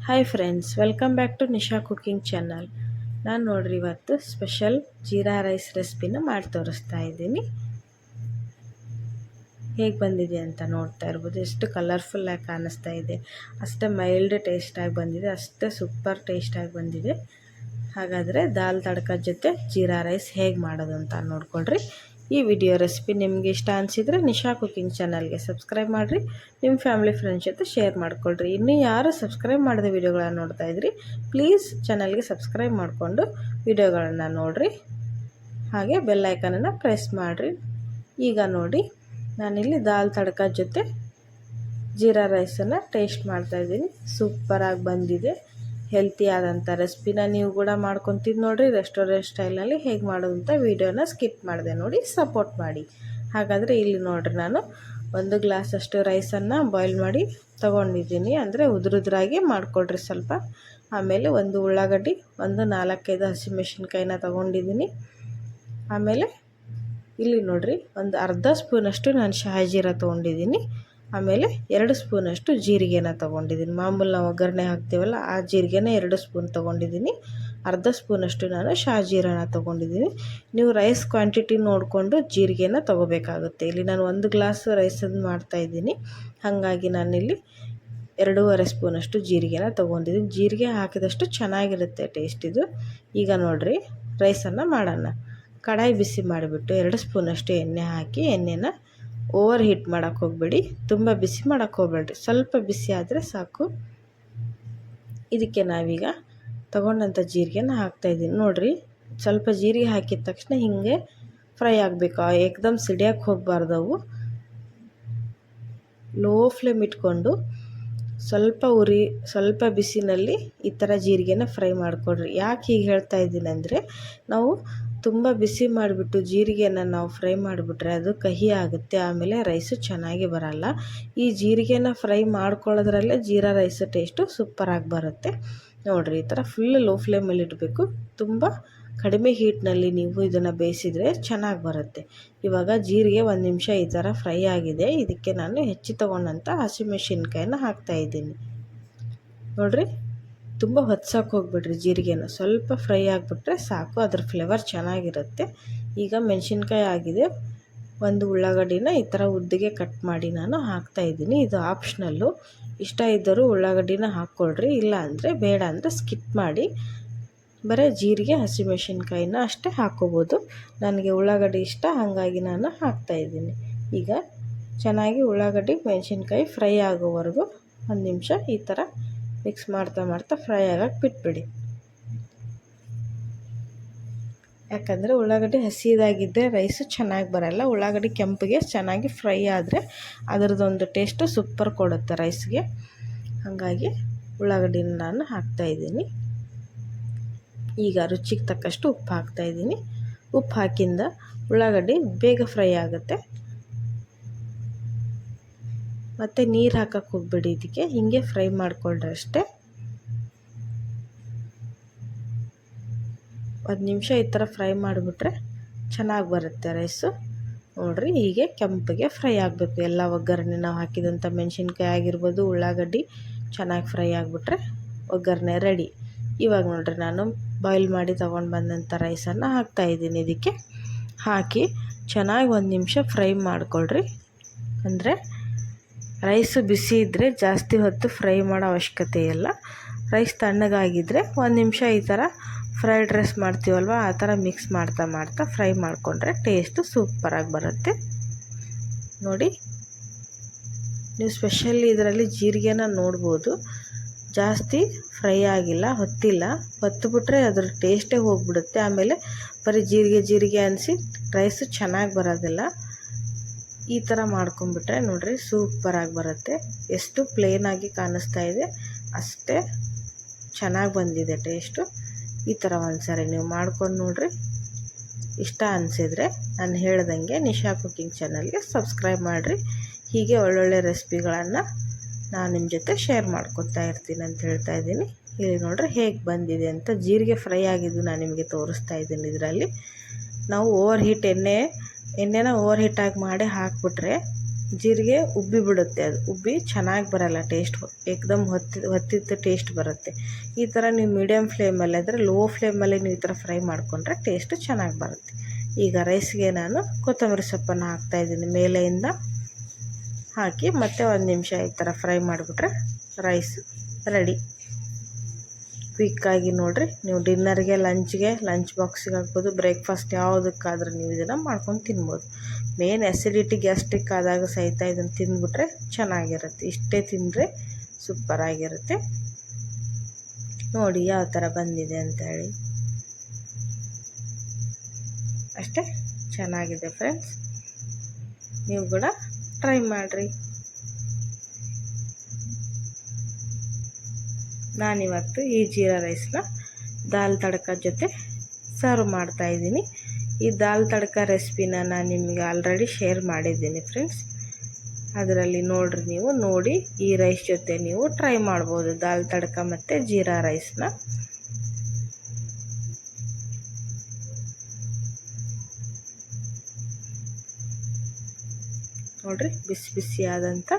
Hi friends, welcome back to Nisha cooking channel. ನಾನು ನೋಡ್ರಿ ಇವತ್ತು ಸ್ಪೆಷಲ್ ಜೀರಾ ರೈಸ್ ರೆಸಿಪಿನ ಮಾಡಿ ತೋರಿಸ್ತಾ ಇದ್ದೀನಿ. ಹೇಗೆ ಬಂದಿದೆ ಅಂತ ನೋಡ್ತಾ ಇರ್ಬೋದು. ಎಷ್ಟು ಕಲರ್ಫುಲ್ಲಾಗಿ ಕಾಣಿಸ್ತಾ ಇದೆ, ಅಷ್ಟೇ ಮೈಲ್ಡ್ ಟೇಸ್ಟಾಗಿ ಬಂದಿದೆ, ಅಷ್ಟೇ ಸೂಪರ್ ಟೇಸ್ಟಾಗಿ ಬಂದಿದೆ. ಹಾಗಾದರೆ ದಾಲ್ ತಡ್ಕ ಜೊತೆ ಜೀರಾ ರೈಸ್ ಹೇಗೆ ಮಾಡೋದು ಅಂತ ನೋಡ್ಕೊಳ್ರಿ. ಈ ವಿಡಿಯೋ ರೆಸಿಪಿ ನಿಮಗೆ ಇಷ್ಟ ಅನಿಸಿದರೆ ನಿಶಾ ಕುಕಿಂಗ್ ಚಾನಲ್ಗೆ ಸಬ್ಸ್ಕ್ರೈಬ್ ಮಾಡಿರಿ, ನಿಮ್ಮ ಫ್ಯಾಮಿಲಿ ಫ್ರೆಂಡ್ಸ್ ಜೊತೆ ಶೇರ್ ಮಾಡ್ಕೊಳ್ರಿ. ಇನ್ನೂ ಯಾರು ಸಬ್ಸ್ಕ್ರೈಬ್ ಮಾಡಿದ ವಿಡಿಯೋಗಳನ್ನ ನೋಡ್ತಾ ಇದ್ರಿ, ಪ್ಲೀಸ್ ಚಾನಲ್ಗೆ ಸಬ್ಸ್ಕ್ರೈಬ್ ಮಾಡಿಕೊಂಡು ವಿಡಿಯೋಗಳನ್ನು ನೋಡಿರಿ, ಹಾಗೆ ಬೆಲ್ ಐಕನನ್ನು ಪ್ರೆಸ್ ಮಾಡಿರಿ. ಈಗ ನೋಡಿ, ನಾನಿಲ್ಲಿ ದಾಲ್ ತಡ್ಕ ಜೊತೆ ಜೀರಾ ರೈಸನ್ನು ಟೇಸ್ಟ್ ಮಾಡ್ತಾಯಿದ್ದೀನಿ. ಸೂಪರಾಗಿ ಬಂದಿದೆ. ಹೆಲ್ತಿ ಆದಂಥ ರೆಸಿಪಿನ ನೀವು ಕೂಡ ಮಾಡ್ಕೊತಿದ್ದು ನೋಡಿರಿ. ರೆಸ್ಟೋರೆಂಟ್ ಸ್ಟೈಲ್ನಲ್ಲಿ ಹೇಗೆ ಮಾಡೋದು ಅಂತ ವೀಡಿಯೋನ ಸ್ಕಿಪ್ ಮಾಡಿದೆ ನೋಡಿ, ಸಪೋರ್ಟ್ ಮಾಡಿ. ಹಾಗಾದರೆ ಇಲ್ಲಿ ನೋಡಿರಿ, ನಾನು 1 ಗ್ಲಾಸಷ್ಟು ರೈಸನ್ನು ಬಾಯ್ಲ್ ಮಾಡಿ ತೊಗೊಂಡಿದ್ದೀನಿ. ಅಂದರೆ ಉದುರಾಗಿ ಮಾಡ್ಕೊಳ್ರಿ ಸ್ವಲ್ಪ. ಆಮೇಲೆ 1 ಉಳ್ಳಾಗಡ್ಡಿ, 4-5 ಹಸಿಮೆಣಸಿನ್ಕಾಯಿನ ತೊಗೊಂಡಿದ್ದೀನಿ. ಆಮೇಲೆ ಇಲ್ಲಿ ನೋಡಿರಿ, ಒಂದು ಅರ್ಧ ಸ್ಪೂನಷ್ಟು ನಾನು ಶಾಜೀರಾ ತೊಗೊಂಡಿದ್ದೀನಿ. ಆಮೇಲೆ 2 ಸ್ಪೂನಷ್ಟು ಜೀರಿಗೆನ ತೊಗೊಂಡಿದ್ದೀನಿ. ಮಾಮೂಲಿ ನಾವು ಒಗ್ಗರಣೆ ಹಾಕ್ತೀವಲ್ಲ, ಆ ಜೀರಿಗೆನ 2 ಸ್ಪೂನ್ ತೊಗೊಂಡಿದ್ದೀನಿ. ಅರ್ಧ ಸ್ಪೂನಷ್ಟು ನಾನು ಶಾಜೀರಾನ ತೊಗೊಂಡಿದ್ದೀನಿ. ನೀವು ರೈಸ್ ಕ್ವಾಂಟಿಟಿ ನೋಡಿಕೊಂಡು ಜೀರಿಗೆನ ತೊಗೋಬೇಕಾಗುತ್ತೆ. ಇಲ್ಲಿ ನಾನು 1 ಗ್ಲಾಸ್ ರೈಸನ್ನು ಮಾಡ್ತಾಯಿದ್ದೀನಿ, ಹಾಗಾಗಿ ನಾನಿಲ್ಲಿ 2.5 ಸ್ಪೂನಷ್ಟು ಜೀರಿಗೆನ ತೊಗೊಂಡಿದ್ದೀನಿ. ಜೀರಿಗೆ ಹಾಕಿದಷ್ಟು ಚೆನ್ನಾಗಿರುತ್ತೆ ಟೇಸ್ಟ್ ಇದು. ಈಗ ನೋಡಿರಿ, ರೈಸನ್ನು ಮಾಡೋಣ. ಕಡಾಯಿ ಬಿಸಿ ಮಾಡಿಬಿಟ್ಟು 2 ಸ್ಪೂನಷ್ಟು ಎಣ್ಣೆ ಹಾಕಿ, ಎಣ್ಣೆನ ಓವರ್ ಹೀಟ್ ಮಾಡೋಕ್ಕೆ ಹೋಗಬೇಡಿ, ತುಂಬ ಬಿಸಿ ಮಾಡೋಕ್ಕೆ ಹೋಗಬೇಡ್ರಿ, ಸ್ವಲ್ಪ ಬಿಸಿ ಆದರೆ ಸಾಕು. ಇದಕ್ಕೆ ನಾವೀಗ ತೊಗೊಂಡಂಥ ಜೀರಿಗೆನ ಹಾಕ್ತಾಯಿದ್ದೀನಿ. ನೋಡಿರಿ, ಸ್ವಲ್ಪ ಜೀರಿಗೆ ಹಾಕಿದ ತಕ್ಷಣ ಹೀಗೆ ಫ್ರೈ ಆಗಬೇಕು, ಏಕದಮ್ ಸಿಡಿಯೋಕ್ಕೆ ಹೋಗಬಾರ್ದು. ಅವು ಲೋ ಫ್ಲೇಮ್ ಇಟ್ಕೊಂಡು ಸ್ವಲ್ಪ ಬಿಸಿನಲ್ಲಿ ಈ ಥರ ಜೀರಿಗೆನ ಫ್ರೈ ಮಾಡಿಕೊಡ್ರಿ. ಯಾಕೆ ಹೀಗೆ ಹೇಳ್ತಾ ಇದ್ದೀನಿ ಅಂದರೆ, ನಾವು ತುಂಬ ಬಿಸಿ ಮಾಡಿಬಿಟ್ಟು ಜೀರಿಗೆನ ನಾವು ಫ್ರೈ ಮಾಡಿಬಿಟ್ರೆ ಅದು ಕಹಿ ಆಗುತ್ತೆ, ಆಮೇಲೆ ರೈಸು ಚೆನ್ನಾಗಿ ಬರಲ್ಲ. ಈ ಜೀರಿಗೆನ ಫ್ರೈ ಮಾಡ್ಕೊಳ್ಳೋದ್ರಲ್ಲೇ ಜೀರಾ ರೈಸ್ ಟೇಸ್ಟು ಸೂಪರಾಗಿ ಬರುತ್ತೆ. ನೋಡಿರಿ, ಈ ಥರ ಫುಲ್ ಲೋ ಫ್ಲೇಮಲ್ಲಿ ಇಡಬೇಕು. ತುಂಬ ಕಡಿಮೆ ಹೀಟ್ನಲ್ಲಿ ನೀವು ಇದನ್ನು ಬೇಯಿಸಿದರೆ ಚೆನ್ನಾಗಿ ಬರುತ್ತೆ. ಇವಾಗ ಜೀರಿಗೆ 1 ನಿಮಿಷ ಈ ಥರ ಫ್ರೈ ಆಗಿದೆ. ಇದಕ್ಕೆ ನಾನು ಹೆಚ್ಚಿ ತೊಗೊಂಡಂಥ ಹಸಿಮೆಣಸಿನ್ಕಾಯಿನ ಹಾಕ್ತಾಯಿದ್ದೀನಿ. ನೋಡಿರಿ, ತುಂಬ ಹೊತ್ಸೋಕೆ ಹೋಗ್ಬಿಡ್ರಿ ಜೀರಿಗೆನ, ಸ್ವಲ್ಪ ಫ್ರೈ ಆಗಿಬಿಟ್ರೆ ಸಾಕು, ಅದ್ರ ಫ್ಲೇವರ್ ಚೆನ್ನಾಗಿರುತ್ತೆ. ಈಗ ಮೆಣಸಿನ್ಕಾಯಿ ಆಗಿದೆ. 1 ಉಳ್ಳಾಗಡ್ಡಿನ ಈ ಥರ ಉದ್ದಿಗೆ ಕಟ್ ಮಾಡಿ ನಾನು ಹಾಕ್ತಾಯಿದ್ದೀನಿ. ಇದು ಆಪ್ಷನಲ್ಲು, ಇಷ್ಟ ಇದ್ದರೂ ಉಳ್ಳಾಗಡ್ಡಿನ ಹಾಕ್ಕೊಳ್ರಿ, ಇಲ್ಲ ಅಂದರೆ ಬೇಡ ಅಂದರೆ ಸ್ಕಿಪ್ ಮಾಡಿ. ಬರೀ ಜೀರಿಗೆ ಹಸಿಮೆಣಸಿನ್ಕಾಯಿನ ಅಷ್ಟೇ ಹಾಕ್ಕೋಬೋದು. ನನಗೆ ಉಳ್ಳಾಗಡ್ಡಿ ಇಷ್ಟ, ಹಾಗಾಗಿ ನಾನು ಹಾಕ್ತಾಯಿದ್ದೀನಿ. ಈಗ ಚೆನ್ನಾಗಿ ಉಳ್ಳಾಗಡ್ಡಿ ಮೆಣಸಿನ್ಕಾಯಿ ಫ್ರೈ ಆಗೋವರೆಗೂ 1 ನಿಮಿಷ ಈ ಥರ ಮಿಕ್ಸ್ ಮಾಡ್ತಾ ಫ್ರೈ ಆಗೋಕ್ಕೆ ಬಿಟ್ಬಿಡಿ. ಯಾಕಂದರೆ ಉಳ್ಳಾಗಡ್ಡಿ ಹಸಿದಾಗಿದ್ದರೆ ರೈಸು ಚೆನ್ನಾಗಿ ಬರಲ್ಲ. ಉಳ್ಳಾಗಡ್ಡಿ ಕೆಂಪಿಗೆ ಚೆನ್ನಾಗಿ ಫ್ರೈ ಆದರೆ ಅದರದ್ದೊಂದು ಟೇಸ್ಟು ಸೂಪರ್ ಕೊಡುತ್ತೆ ರೈಸ್ಗೆ. ಹಾಗಾಗಿ ಉಳ್ಳಾಗಡ್ಡಿನ ನಾನು ಹಾಕ್ತಾಯಿದ್ದೀನಿ. ಈಗ ರುಚಿಗೆ ತಕ್ಕಷ್ಟು ಉಪ್ಪು ಹಾಕ್ತಾಯಿದ್ದೀನಿ. ಉಪ್ಪು ಹಾಕಿಂದ ಉಳ್ಳಾಗಡ್ಡಿ ಬೇಗ ಫ್ರೈ ಆಗುತ್ತೆ. ಮತ್ತು ನೀರು ಹಾಕಕ್ಕೆ ಹೋಗ್ಬೇಡಿ, ಇದಕ್ಕೆ ಹೀಗೆ ಫ್ರೈ ಮಾಡಿಕೊಂಡ್ರೆ ಅಷ್ಟೇ. 1 ನಿಮಿಷ ಈ ಥರ ಫ್ರೈ ಮಾಡಿಬಿಟ್ರೆ ಚೆನ್ನಾಗಿ ಬರುತ್ತೆ ರೈಸು. ನೋಡಿರಿ, ಹೀಗೆ ಕೆಂಪಿಗೆ ಫ್ರೈ ಆಗಬೇಕು. ಎಲ್ಲ ಒಗ್ಗರಣೆ ನಾವು ಹಾಕಿದಂಥ ಮೆಣಸಿನ್ಕಾಯಿ ಆಗಿರ್ಬೋದು, ಉಳ್ಳಾಗಡ್ಡಿ ಚೆನ್ನಾಗಿ ಫ್ರೈ ಆಗಿಬಿಟ್ರೆ ಒಗ್ಗರಣೆ ರೆಡಿ. ಇವಾಗ ನೋಡಿರಿ, ನಾನು ಬಾಯ್ಲ್ ಮಾಡಿ ತೊಗೊಂಡು ಬಂದಂಥ ರೈಸನ್ನು ಹಾಕ್ತಾಯಿದ್ದೀನಿ. ಇದಕ್ಕೆ ಹಾಕಿ ಚೆನ್ನಾಗಿ 1 ನಿಮಿಷ ಫ್ರೈ ಮಾಡಿಕೊಳ್ರಿ. ಅಂದರೆ ರೈಸು ಬಿಸಿ ಇದ್ದರೆ ಜಾಸ್ತಿ ಹೊತ್ತು ಫ್ರೈ ಮಾಡೋ ಅವಶ್ಯಕತೆ ಇಲ್ಲ. ರೈಸ್ ತಣ್ಣಗಾಗಿದ್ದರೆ 1 ನಿಮಿಷ ಈ ಥರ ಫ್ರೈಡ್ ರೈಸ್ ಮಾಡ್ತೀವಲ್ವ, ಆ ಥರ ಮಿಕ್ಸ್ ಮಾಡ್ತಾ ಫ್ರೈ ಮಾಡಿಕೊಂಡ್ರೆ ಟೇಸ್ಟು ಸೂಪರಾಗಿ ಬರುತ್ತೆ. ನೋಡಿ, ನೀವು ಸ್ಪೆಷಲಿ ಇದರಲ್ಲಿ ಜೀರಿಗೆನ ನೋಡ್ಬೋದು, ಜಾಸ್ತಿ ಫ್ರೈ ಆಗಿಲ್ಲ, ಹೊತ್ತಿಬಿಟ್ರೆ ಅದ್ರ ಟೇಸ್ಟೇ ಹೋಗಿಬಿಡುತ್ತೆ. ಆಮೇಲೆ ಬರೀ ಜೀರಿಗೆ ಅನಿಸಿ ರೈಸು ಚೆನ್ನಾಗಿ ಬರೋದಿಲ್ಲ. ಈ ಥರ ಮಾಡ್ಕೊಂಬಿಟ್ರೆ ನೋಡಿರಿ ಸೂಪರಾಗಿ ಬರುತ್ತೆ. ಎಷ್ಟು ಪ್ಲೇನಾಗಿ ಕಾಣಿಸ್ತಾ ಇದೆ ಅಷ್ಟೇ ಚೆನ್ನಾಗಿ ಬಂದಿದೆ ಟೇಸ್ಟು. ಈ ಥರ ಒಂದ್ಸರಿ ನೀವು ಮಾಡ್ಕೊಂಡು ನೋಡಿರಿ. ಇಷ್ಟ ಅನಿಸಿದರೆ ನಾನು ಹೇಳ್ದಂಗೆ ನಿಶಾ ಕುಕಿಂಗ್ ಚಾನಲ್ಗೆ ಸಬ್ಸ್ಕ್ರೈಬ್ ಮಾಡಿರಿ. ಹೀಗೆ ಒಳ್ಳೊಳ್ಳೆ ರೆಸಿಪಿಗಳನ್ನು ನಾನು ನಿಮ್ಮ ಜೊತೆ ಶೇರ್ ಮಾಡ್ಕೊತಾ ಇರ್ತೀನಿ ಅಂತ ಹೇಳ್ತಾ ಇದ್ದೀನಿ. ಇಲ್ಲಿ ನೋಡಿರಿ ಹೇಗೆ ಬಂದಿದೆ ಅಂತ. ಜೀರಿಗೆ ಫ್ರೈ ಆಗಿದ್ದು ನಾನು ನಿಮಗೆ ತೋರಿಸ್ತಾ ಇದ್ದೀನಿ. ಇದರಲ್ಲಿ ನಾವು ಎಣ್ಣೆನ ಓವರ್ ಹೀಟಾಗಿ ಮಾಡಿ ಹಾಕಿಬಿಟ್ರೆ ಜೀರಿಗೆ ಉಬ್ಬಿ ಬಿಡುತ್ತೆ, ಅದು ಉಬ್ಬಿ ಚೆನ್ನಾಗಿ ಬರಲ್ಲ ಟೇಸ್ಟ್, ಏಕದಮ್ ಹೊತ್ತಿದ್ದ ಟೇಸ್ಟ್ ಬರುತ್ತೆ. ಈ ಥರ ನೀವು ಮೀಡಿಯಮ್ ಫ್ಲೇಮಲ್ಲಿ ಅಂದರೆ ಲೋ ಫ್ಲೇಮಲ್ಲಿ ನೀವು ಈ ಥರ ಫ್ರೈ ಮಾಡಿಕೊಂಡ್ರೆ ಟೇಸ್ಟು ಚೆನ್ನಾಗಿ ಬರುತ್ತೆ. ಈಗ ರೈಸ್ಗೆ ನಾನು ಕೊತ್ತಂಬರಿ ಸೊಪ್ಪನ್ನು ಹಾಕ್ತಾಯಿದ್ದೀನಿ ಮೇಲೆಯಿಂದ ಹಾಕಿ ಮತ್ತೆ ಒಂದು ನಿಮಿಷ ಈ ಥರ ಫ್ರೈ ಮಾಡಿಬಿಟ್ರೆ ರೈಸ್ ರೆಡಿ. ಕ್ವಿಕ್ಕಾಗಿ ನೋಡಿರಿ, ನೀವು ಡಿನ್ನರ್ಗೆ ಲಂಚ್ ಬಾಕ್ಸಿಗೆ ಹಾಕ್ಬೋದು, ಬ್ರೇಕ್ಫಾಸ್ಟ್ ಯಾವುದಕ್ಕಾದ್ರೂ ನೀವು ಇದನ್ನು ಮಾಡ್ಕೊಂಡು ತಿನ್ಬೋದು. ಮೇನ್ ಎಸಿಡಿಟಿ ಗ್ಯಾಸ್ಟ್ರಿಕ್ ಆದಾಗ ಸಹಿತ ಇದನ್ನು ತಿಂದ್ಬಿಟ್ರೆ ಚೆನ್ನಾಗಿರುತ್ತೆ. ಇಷ್ಟೇ ತಿಂದರೆ ಸೂಪರಾಗಿರುತ್ತೆ. ನೋಡಿ ಯಾವ ಥರ ಬಂದಿದೆ ಅಂತೇಳಿ. ಅಷ್ಟೇ ಚೆನ್ನಾಗಿದೆ ಫ್ರೆಂಡ್ಸ್, ನೀವು ಕೂಡ ಟ್ರೈ ಮಾಡಿರಿ. ನಾನಿವತ್ತು ಈ ಜೀರಾ ರೈಸ್ನ ದಾಲ್ ತಡ್ಕ ಜೊತೆ ಸರ್ವ್ ಮಾಡ್ತಾಯಿದ್ದೀನಿ. ಈ ದಾಲ್ ತಡ್ಕ ರೆಸಿಪಿನ ನಾನು ನಿಮಗೆ ಆಲ್ರೆಡಿ ಶೇರ್ ಮಾಡಿದ್ದೀನಿ ಫ್ರೆಂಡ್ಸ್. ಅದರಲ್ಲಿ ನೋಡಿರಿ, ನೀವು ನೋಡಿ ಈ ರೈಸ್ ಜೊತೆ ನೀವು ಟ್ರೈ ಮಾಡ್ಬೋದು ದಾಲ್ ತಡ್ಕ ಮತ್ತು ಜೀರಾ ರೈಸ್ನ. ನೋಡಿರಿ, ಬಿಸಿ ಬಿಸಿಯಾದಂಥ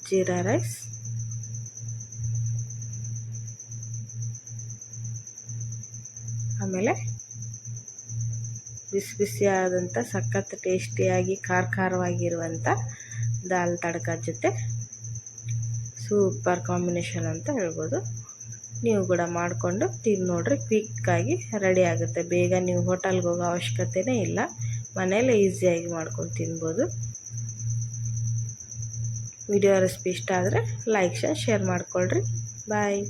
ಜೀರಾ ರೈಸ್. ಆಮೇಲೆ ಬಿಸಿ ಬಿಸಿಯಾದಂಥ ಸಖತ್ ಟೇಸ್ಟಿಯಾಗಿ ಖಾರವಾಗಿರುವಂಥ ದಾಲ್ ತಡ್ಕ ಜೊತೆ ಸೂಪರ್ ಕಾಂಬಿನೇಷನ್ ಅಂತ ಹೇಳ್ಬೋದು. ನೀವು ಕೂಡ ಮಾಡಿಕೊಂಡು ತಿಂದು ನೋಡಿರಿ, ಕ್ವಿಕ್ಕಾಗಿ ರೆಡಿ ಆಗುತ್ತೆ. ಬೇಗ ನೀವು ಹೋಟೆಲ್ಗೆ ಹೋಗೋ ಅವಶ್ಯಕತೆಯೇ ಇಲ್ಲ, ಮನೇಲೇ ಈಸಿಯಾಗಿ ಮಾಡ್ಕೊಂಡು ತಿನ್ಬೋದು. ವಿಡಿಯೋ ರೆಸಿಪಿ ಇಷ್ಟ ಆದರೆ ಲೈಕ್ ಶೇರ್ ಮಾಡಿಕೊಳ್ರಿ. ಬಾಯ್.